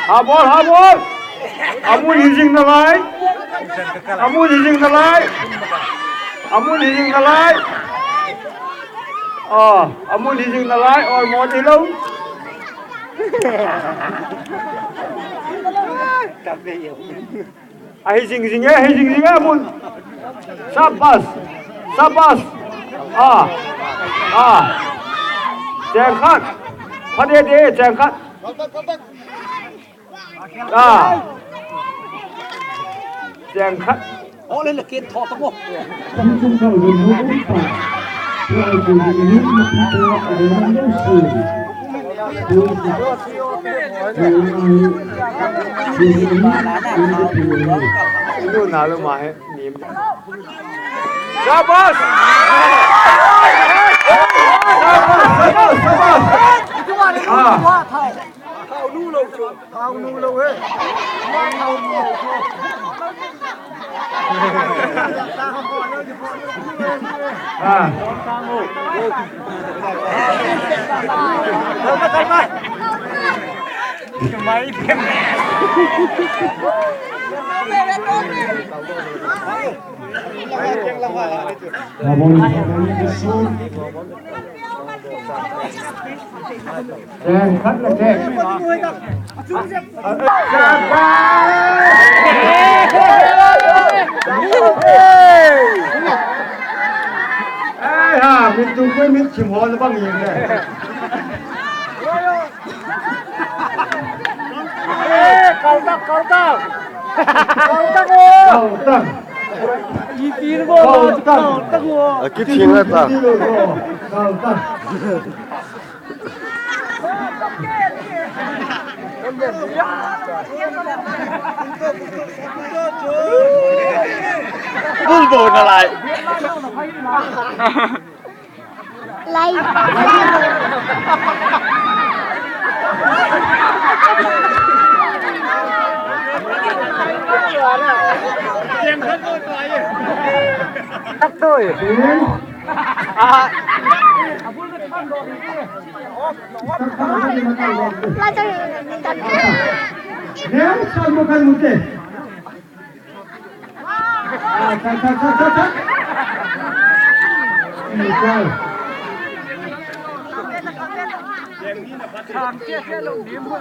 habol amun hijing nalai amun hijing nalai or mo đi lâu hijing amun sabas chèn khát phát đi chèn khát chèn khát Ô lên là kiến thọ tao một. Itu nalu mah nim. Sabas. Thao nu lâu chưa? Thao nu lâu hết. Máy thêm Đèn khắt là đèn. Mình tụi quên mình chìm hồ nó bằng gì này. Cầu tắc. Ý kiến vô cầu tắc vô. Cái chuyện là ta. Cầu tắc. Bùn bùn là lại. Lay. Tắt thôi. Nếu sao một cái một cái. Cắt. Thang kia sẽ lồng điểm thôi.